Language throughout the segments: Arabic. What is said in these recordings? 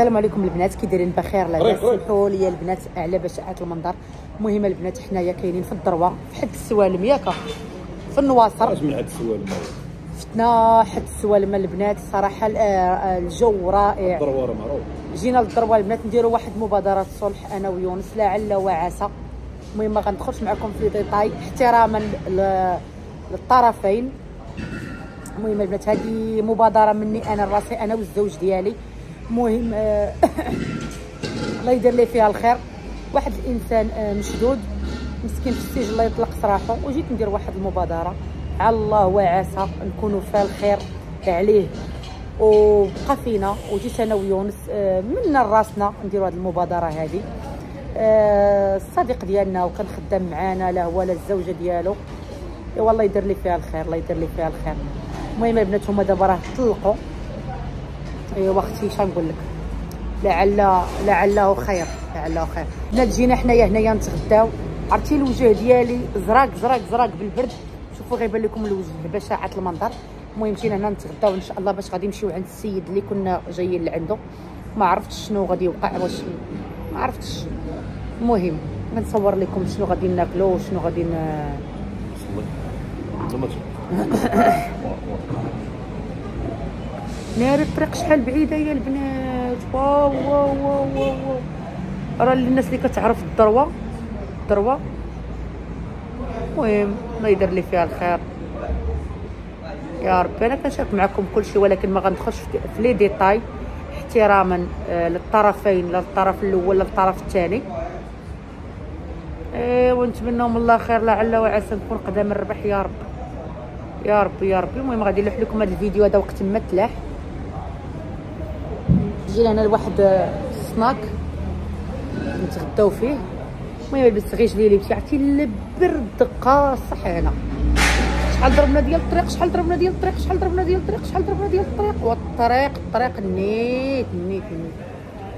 السلام عليكم البنات، كي دايرين؟ بخير لاباس؟ سمحوا لي البنات على بشاعة المنظر. المهم البنات حنايا كاينين في الدروه في حد السوالم ياك في النواصر. اش من حد السوالم؟ فتنا حد السوالم البنات. صراحه الجو رائع. الدروه راه معروف. جينا للدروه البنات نديروا واحد مبادره صلح انا ويونس لعل وعسى. المهم ما غندخلش معكم في ديتاي احتراما للطرفين. المهم البنات هذه مبادره مني انا لراسي انا والزوج ديالي. المهم الله يدير لي فيها الخير. واحد الانسان مشدود مسكين في السجن الله يطلق سراحه، وجيت ندير واحد المبادره على الله وعسى نكونوا فيها الخير عليه وبقى فينا. وجيت انا ويونس من راسنا نديروا هذه المبادره هذه. الصديق ديالنا وكان خدام معانا لا هو لا الزوجه ديالو، والله يدير لي فيها الخير، الله يدير لي فيها الخير. المهم البنات هما دابا راه طلقوا. ايوا اختي اش نقول لك، لعله خير، لعله خير. بنات جينا حنايا هنايا نتغداو. عرفتي الوجه ديالي زراق بالبرد، شوفوا غيبان لكم الوجه بشاعه المنظر. المهم جينا هنا نتغداو ان شاء الله، باش غادي نمشيو عند السيد اللي كنا جايين لعندو. ما عرفتش شنو غادي يوقع، واش ما عرفتش. المهم غنصور لكم شنو غادي ناكلو وشنو غادي ناري الطريق شحال بعيده يا البنات. واو واو واو واو. راه الناس اللي كتعرف الدروه. المهم الله يدير لي فيها الخير يا ربي. انا كنشارك معكم كل شيء، ولكن ما غندخلش في لي ديتاي احتراما للطرفين، لا للطرف الاول لا للطرف الثاني. ونتمنى من الله خير، لعل وعسى نكون قدام الربح يا رب يا رب يا رب. المهم غادي نلوح لكم هذا الفيديو هذا وقت ما تلاح. جينا هنا لواحد السناك نتغداو فيه. المهم لبست غير جليلي بشي، عرفتي البرد قاصح هنا. شحال ضربنا ديال الطريق، شحال ضربنا ديال الطريق، شحال ضربنا ديال الطريق، شحال ضربنا ديال الطريق. والطريق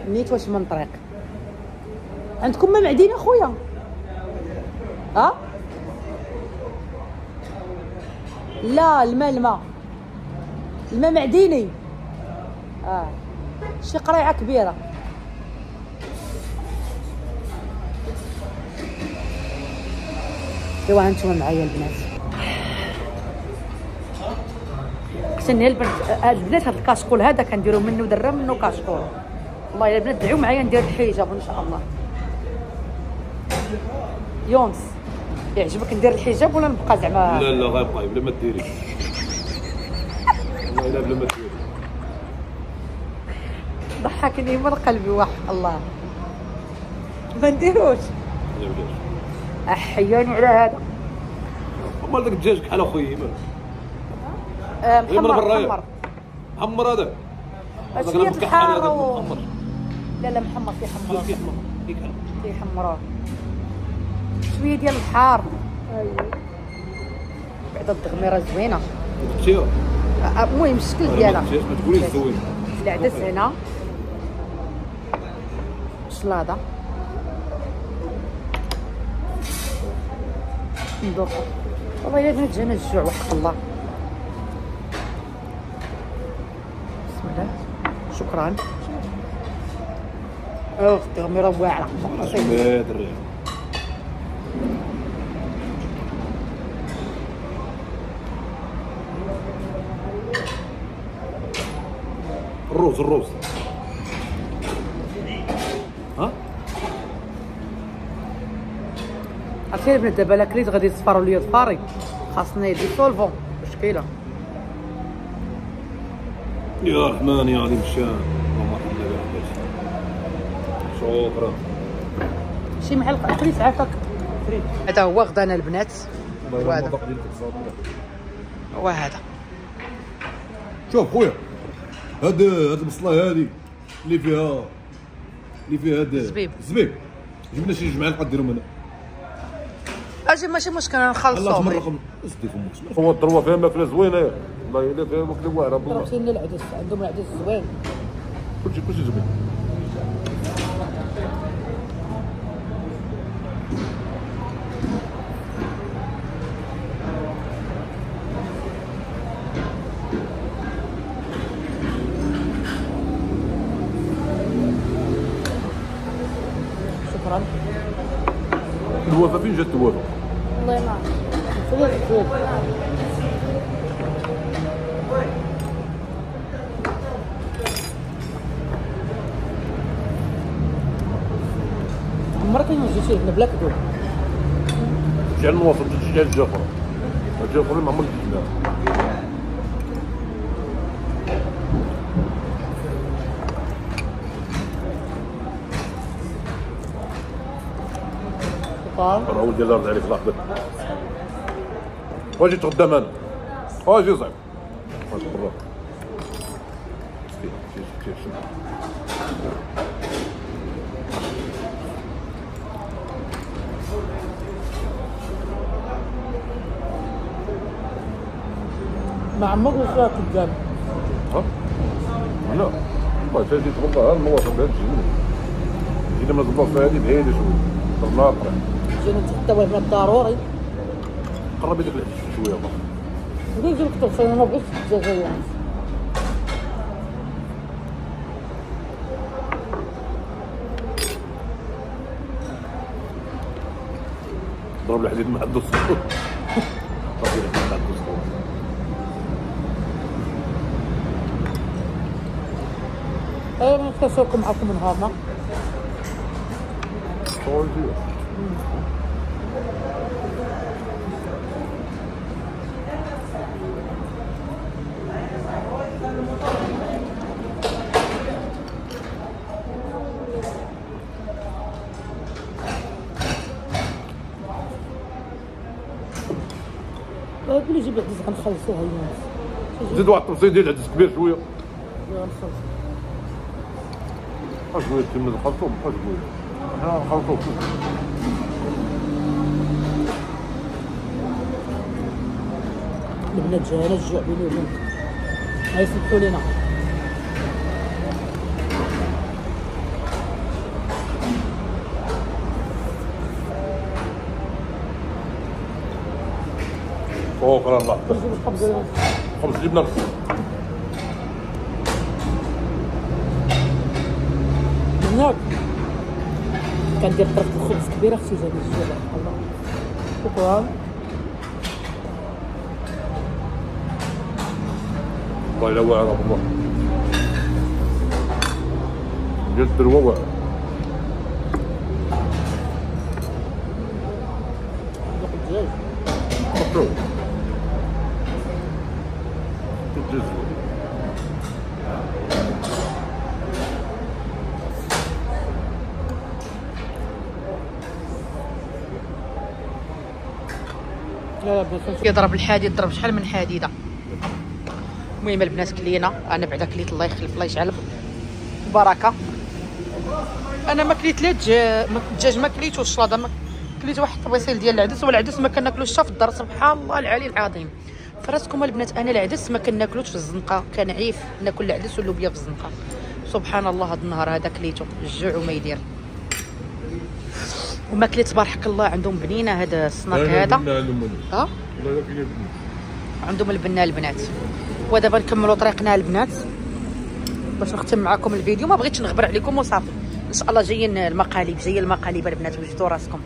نيت واش من طريق. عندكم ما معدين اخويا؟ ها لا الماء معديني. شي قريعه كبيره. ايوا هانتوما معايا البنات. احسن البنات هاد الكاشكول هذا كنديرو منه دره منه كاشكول. والله يا البنات دعيو معايا ندير الحجاب ان شاء الله. يونس يعجبك ندير الحجاب ولا نبقى زعما؟ لا غيبقى بلا ما ديري. والله الا بلا ما ديري. ضحكني من قلبي واحد الله. ما نديروش. لا بلاش. احياني على هذا. مال داك الدجاج بحال اخويا محمر هذاك. شويه الحار لا محمر كيحمروه شويه ديال الحار. ايوا بعدا الدغميره زوينه. المهم الشكل ديالها ما تقوليش زوين. العدس هنا شلاضه ندوق. والله الا بنات جانا الجوع وحق الله. بسم الله شكرا. اوف التغميره واعره. الروز ها عرفتي البنات دابا لا كليت غادي يصفروا لي ظفاري، خاصني يدي سولفون مشكله. يا رحمن يا عظيم الشان اللهم صل على محمد. شكرا. شي معلقه كليت عافاك. هذا هو غدانا البنات. وهذا شوف خويا هاد البصله هادي اللي فيها هاد الزبيب جبنا شي جمعه نقدر نديرهم هنا. اجي ماشي مشكل نخلصوهم. هو الدروه فيها ماكله زوينه والله الا فيها ماكله واعره بالله. كاين العدس عندهم العدس زوين. كلشي زوين. شكرا. الوفا فين جات الوفا؟ والله ما عرفت. عمرك ما جيتي هنا بلا كذوب. شحال من وصلت لشي الجافر. الجافر ما عمرك جيت لها. راه ولدي الله يرضي عليك لحظة. واجي تغدى معنا. واجي صعيب. واجي برا. ما عمرك وصلت قدام. ها؟ لا. والله تجي تغدى ها المواصل هاد الجنة. جينا من البلاصة هادي بعيدة شوية. صرنا طريق. جينا نتحداو هنا ضروري. قرب يدك الحديث شوية برا. قلت لك توصلنا ما بغيتش الجزائر. ضرب الحديد مع الدوس. ضرب الحديد مع الدوس. انا نتواصلكم معكم نهارنا. قولي جيب العدس غنخلصوها اليوم. زيد واحد التبسيط ديال العدس كبير شويه. غنخلص. شويه تم نخلطو شويه. حنا نخلطو. البنات جانا الجوع بيني وبينك. هاي سمحوا لينا. شكرا الله خبز جبنه هناك كندير طرف الخبز كبيره اختي زادي الجوع الله. شكرا. والله الا واعر والله ديال الدروه واعر. الدجاج يضرب الحديد ضرب شحال من حديده. المهم البنات كلينا. انا بعدا كليت الله يخلف الله يجعل بركه. انا ما كليت لا الدجاج ما كليتوش الشلاضه ما كليت واحد الطبيصيل ديال العدس. والعدس ما كناكلوش حتى في الدار سبحان الله العلي العظيم. فراسكم البنات انا العدس ما كناكلوش في الزنقه. كنعيف ناكل العدس واللوبيا في الزنقه. سبحان الله هذا النهار هذا كليته الجوع وما يدير. وما كليت تبارك الله عندهم بنينه هذا السناك هذا. ها عندهم البنه البنات. ودابا نكملوا طريقنا البنات باش نختم معكم الفيديو. ما بغيتش نغبر عليكم وصافي. ان شاء الله جايين المقالب جايه المقالب البنات وجدوا راسكم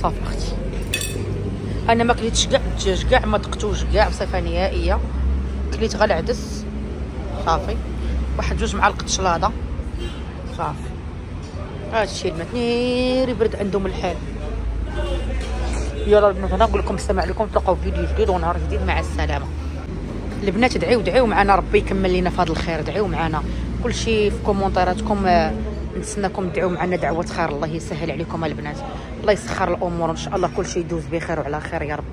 صافي اختي. انا ما كليتش كاع الدجاج كاع ما دقتوش كاع بصفه نهائيه. كليت غير العدس صافي واحد جوج معالق شلاضه صافي. هادشي البنات نير يبرد عندهم الحال. يلا البنات انا نقول لكم السلام عليكم. تلقاو فيديو جديد ونهار جديد مع السلامه. البنات دعيو معنا ربي يكمل لنا في هذا الخير. دعيو معنا كلشي في كومونتيراتكم. نتسناكم تدعوا معنا دعوه خير. الله يسهل عليكم البنات. الله يسخر الامور ان شاء الله كلشي يدوز بخير وعلى خير يا رب.